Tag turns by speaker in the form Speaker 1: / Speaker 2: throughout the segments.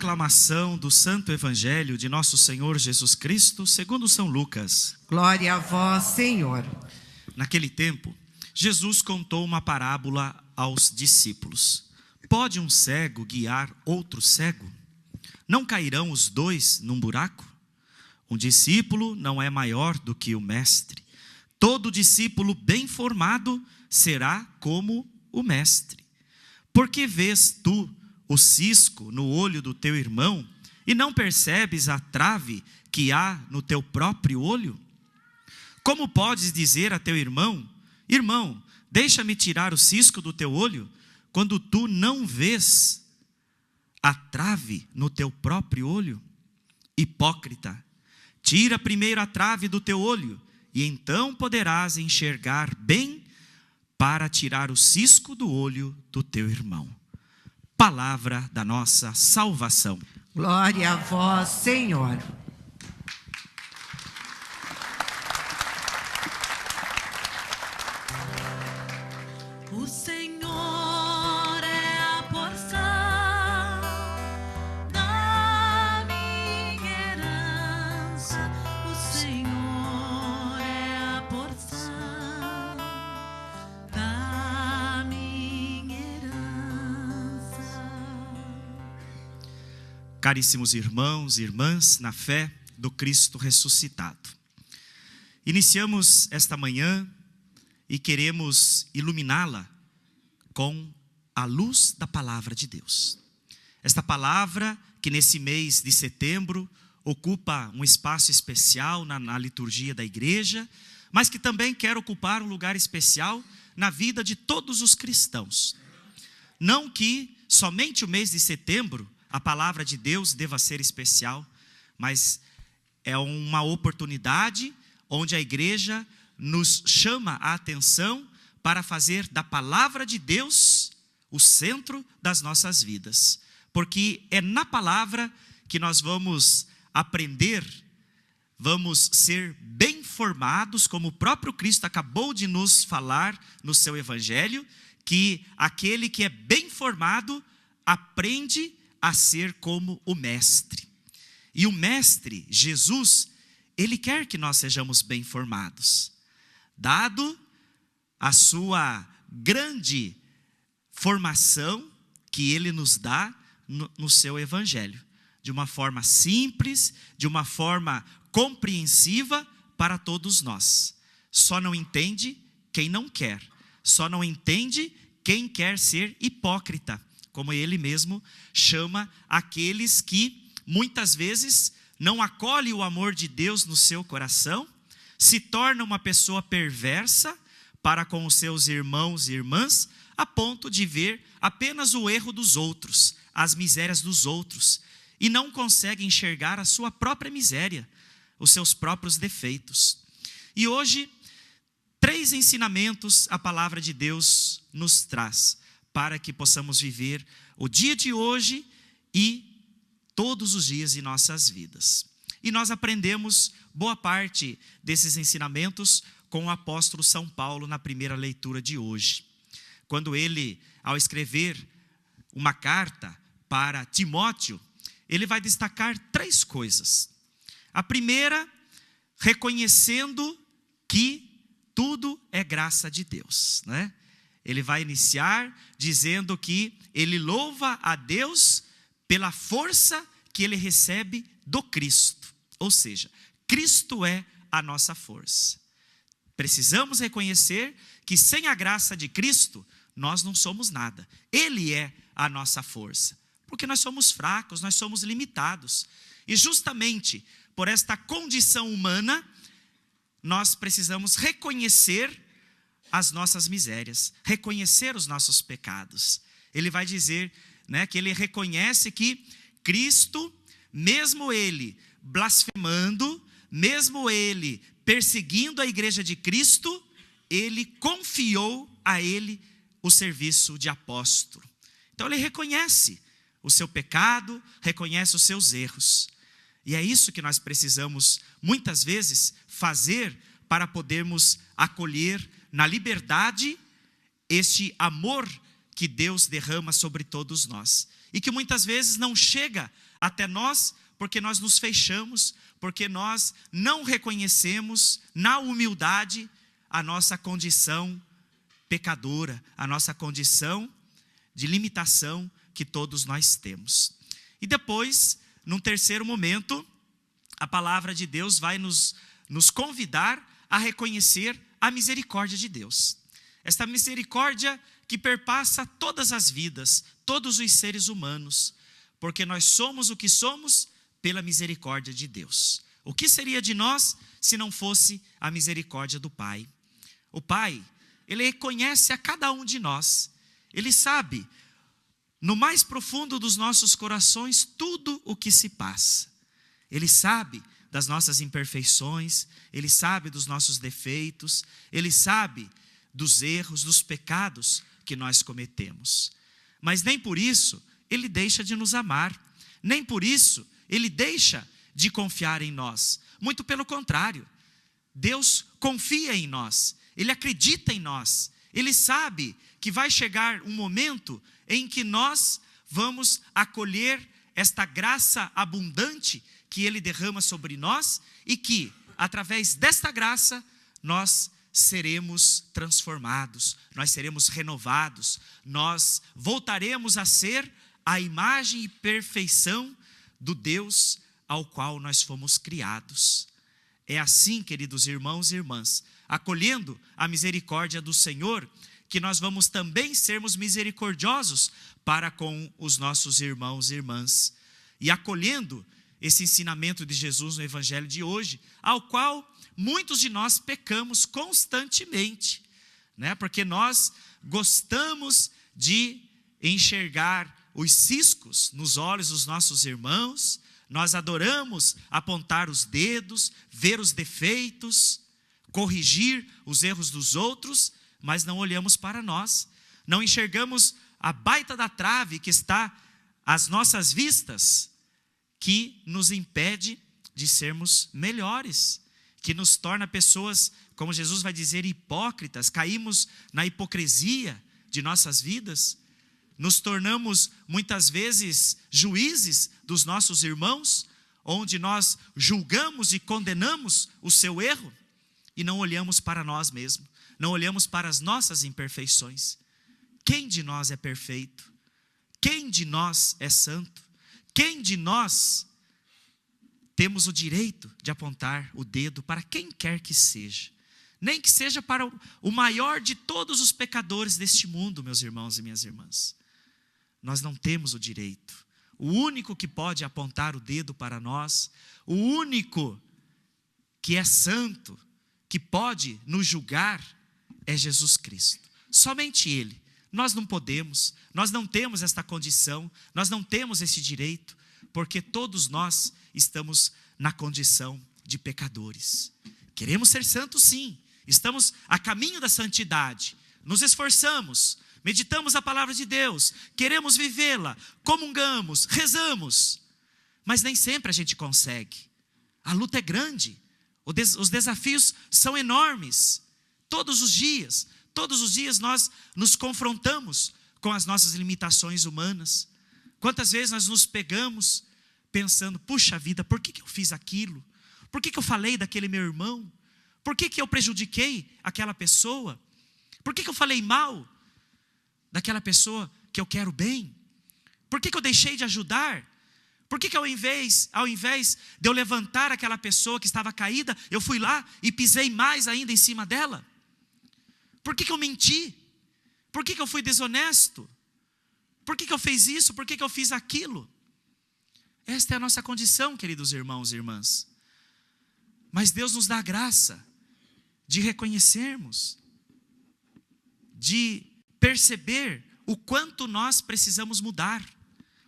Speaker 1: Proclamação do Santo Evangelho de Nosso Senhor Jesus Cristo, segundo São Lucas.
Speaker 2: Glória a vós, Senhor.
Speaker 1: Naquele tempo, Jesus contou uma parábola aos discípulos. Pode um cego guiar outro cego? Não cairão os dois num buraco? Um discípulo não é maior do que o mestre. Todo discípulo bem formado será como o mestre. Por que vês tu o cisco no olho do teu irmão e não percebes a trave que há no teu próprio olho? Como podes dizer a teu irmão: irmão, deixa-me tirar o cisco do teu olho, quando tu não vês a trave no teu próprio olho? Hipócrita, tira primeiro a trave do teu olho, e então poderás enxergar bem para tirar o cisco do olho do teu irmão. Palavra da nossa salvação.
Speaker 2: Glória a vós, Senhor.
Speaker 3: O Senhor é a porção da minha herança. O Senhor é a porção da minha herança.
Speaker 1: Caríssimos irmãos e irmãs, na fé do Cristo ressuscitado. Iniciamos esta manhã e queremos iluminá-la com a luz da palavra de Deus. Esta palavra que nesse mês de setembro ocupa um espaço especial na liturgia da igreja, mas que também quer ocupar um lugar especial na vida de todos os cristãos. Não que somente o mês de setembro a palavra de Deus deva ser especial, mas é uma oportunidade onde a igreja nos chama a atenção para fazer da palavra de Deus o centro das nossas vidas. Porque é na palavra que nós vamos aprender, vamos ser bem formados, como o próprio Cristo acabou de nos falar no seu Evangelho, que aquele que é bem formado aprende a ser como o Mestre. E o Mestre, Jesus, Ele quer que nós sejamos bem formados. Dado a sua grande formação que Ele nos dá no seu Evangelho. De uma forma simples, de uma forma compreensiva para todos nós. Só não entende quem não quer. Só não entende quem quer ser hipócrita. Como Ele mesmo chama aqueles que muitas vezes não acolhem o amor de Deus no seu coração, se torna uma pessoa perversa para com os seus irmãos e irmãs, a ponto de ver apenas o erro dos outros, as misérias dos outros, e não consegue enxergar a sua própria miséria, os seus próprios defeitos. E hoje, 3 ensinamentos a palavra de Deus nos traz, para que possamos viver o dia de hoje e todos os dias em nossas vidas. E nós aprendemos boa parte desses ensinamentos com o apóstolo São Paulo na primeira leitura de hoje. Quando ele, ao escrever uma carta para Timóteo, ele vai destacar 3 coisas. A primeira, reconhecendo que tudo é graça de Deus, né? Ele vai iniciar dizendo que ele louva a Deus pela força que ele recebe do Cristo. Ou seja, Cristo é a nossa força. Precisamos reconhecer que sem a graça de Cristo, nós não somos nada. Ele é a nossa força. Porque nós somos fracos, nós somos limitados. E justamente por esta condição humana, nós precisamos reconhecer as nossas misérias, reconhecer os nossos pecados. Ele vai dizer, né, que ele reconhece que Cristo, mesmo ele blasfemando, mesmo ele perseguindo a igreja de Cristo, ele confiou a ele o serviço de apóstolo. Então ele reconhece o seu pecado, reconhece os seus erros. E é isso que nós precisamos muitas vezes fazer para podermos acolher na liberdade este amor que Deus derrama sobre todos nós. e que muitas vezes não chega até nós porque nós nos fechamos, porque nós não reconhecemos na humildade a nossa condição pecadora, a nossa condição de limitação que todos nós temos. E depois, num terceiro momento, a palavra de Deus vai nos convidar a reconhecer a misericórdia de Deus. Esta misericórdia que perpassa todas as vidas, todos os seres humanos, porque nós somos o que somos pela misericórdia de Deus. O que seria de nós se não fosse a misericórdia do Pai? O Pai, Ele reconhece a cada um de nós. Ele sabe, no mais profundo dos nossos corações, tudo o que se passa. Ele sabe das nossas imperfeições, Ele sabe dos nossos defeitos, Ele sabe dos erros, dos pecados que nós cometemos. Mas nem por isso Ele deixa de nos amar, nem por isso Ele deixa de confiar em nós. Muito pelo contrário, Deus confia em nós, Ele acredita em nós, Ele sabe que vai chegar um momento em que nós vamos acolher esta graça abundante que Ele derrama sobre nós e que, através desta graça, nós seremos transformados, nós seremos renovados, nós voltaremos a ser a imagem e perfeição do Deus ao qual nós fomos criados. É assim, queridos irmãos e irmãs, acolhendo a misericórdia do Senhor, que nós vamos também sermos misericordiosos para com os nossos irmãos e irmãs. E acolhendo esse ensinamento de Jesus no Evangelho de hoje, ao qual muitos de nós pecamos constantemente, né? Porque nós gostamos de enxergar os ciscos nos olhos dos nossos irmãos, nós adoramos apontar os dedos, ver os defeitos, corrigir os erros dos outros, mas não olhamos para nós, não enxergamos a baita da trave que está às nossas vistas, que nos impede de sermos melhores, que nos torna pessoas, como Jesus vai dizer, hipócritas, caímos na hipocrisia de nossas vidas, nos tornamos muitas vezes juízes dos nossos irmãos, onde nós julgamos e condenamos o seu erro, e não olhamos para nós mesmos, não olhamos para as nossas imperfeições. Quem de nós é perfeito? Quem de nós é santo? Quem de nós temos o direito de apontar o dedo para quem quer que seja? Nem que seja para o maior de todos os pecadores deste mundo, meus irmãos e minhas irmãs. Nós não temos o direito. O único que pode apontar o dedo para nós, o único que é santo, que pode nos julgar, é Jesus Cristo. Somente Ele. Nós não podemos, nós não temos esta condição, nós não temos esse direito, porque todos nós estamos na condição de pecadores. Queremos ser santos, sim, estamos a caminho da santidade, nos esforçamos, meditamos a palavra de Deus, queremos vivê-la, comungamos, rezamos, mas nem sempre a gente consegue. A luta é grande, os desafios são enormes. Todos os dias nós nos confrontamos com as nossas limitações humanas. Quantas vezes nós nos pegamos pensando, puxa vida, por que eu fiz aquilo? Por que eu falei daquele meu irmão? Por que eu prejudiquei aquela pessoa? Por que eu falei mal daquela pessoa que eu quero bem? Por que eu deixei de ajudar? Por que ao invés de eu levantar aquela pessoa que estava caída, eu fui lá e pisei mais ainda em cima dela? Por que eu menti? Por que eu fui desonesto? Por que eu fiz isso? Por que eu fiz aquilo? Esta é a nossa condição, queridos irmãos e irmãs. Mas Deus nos dá a graça de reconhecermos, de perceber o quanto nós precisamos mudar,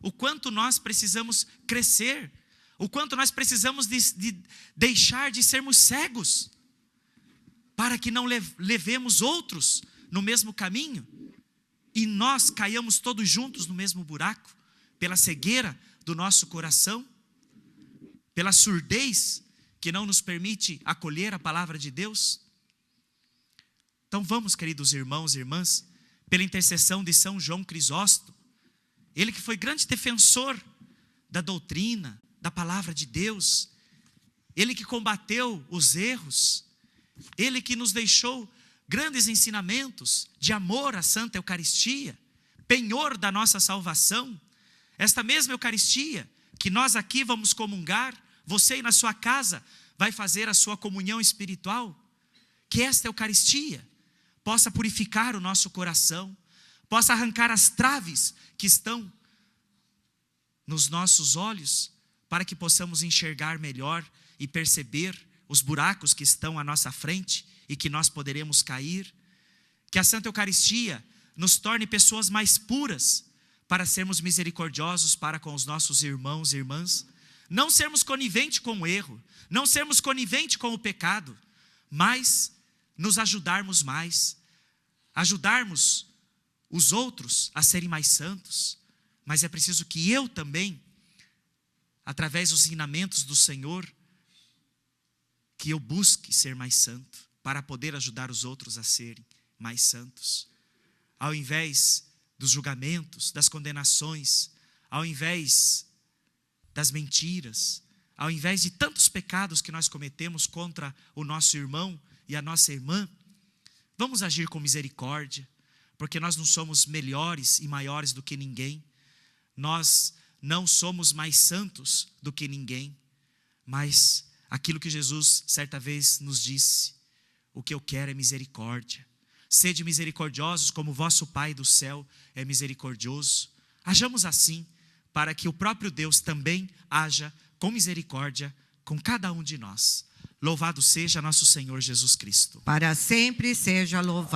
Speaker 1: o quanto nós precisamos crescer, o quanto nós precisamos de deixar de sermos cegos, para que não levemos outros no mesmo caminho, e nós caiamos todos juntos no mesmo buraco, pela cegueira do nosso coração, pela surdez que não nos permite acolher a palavra de Deus. Então vamos, queridos irmãos e irmãs, pela intercessão de São João Crisóstomo, Ele que foi grande defensor da doutrina, da palavra de Deus. Ele que combateu os erros. Ele que nos deixou grandes ensinamentos de amor à Santa Eucaristia, penhor da nossa salvação. Esta mesma Eucaristia que nós aqui vamos comungar, você aí na sua casa vai fazer a sua comunhão espiritual. Que esta Eucaristia possa purificar o nosso coração, possa arrancar as traves que estão nos nossos olhos, para que possamos enxergar melhor e perceber os buracos que estão à nossa frente e que nós poderemos cair. Que a Santa Eucaristia nos torne pessoas mais puras, para sermos misericordiosos para com os nossos irmãos e irmãs. Não sermos coniventes com o erro, não sermos coniventes com o pecado, mas nos ajudarmos mais, ajudarmos os outros a serem mais santos. Mas é preciso que eu também, através dos ensinamentos do Senhor, que eu busque ser mais santo, para poder ajudar os outros a serem mais santos. Ao invés dos julgamentos, das condenações, ao invés das mentiras, ao invés de tantos pecados que nós cometemos contra o nosso irmão e a nossa irmã, vamos agir com misericórdia, porque nós não somos melhores e maiores do que ninguém, nós não somos mais santos do que ninguém, mas aquilo que Jesus certa vez nos disse: o que eu quero é misericórdia. Sede misericordiosos como vosso Pai do céu é misericordioso. Hajamos assim, para que o próprio Deus também haja com misericórdia com cada um de nós. Louvado seja nosso Senhor Jesus Cristo.
Speaker 2: Para sempre seja louvado.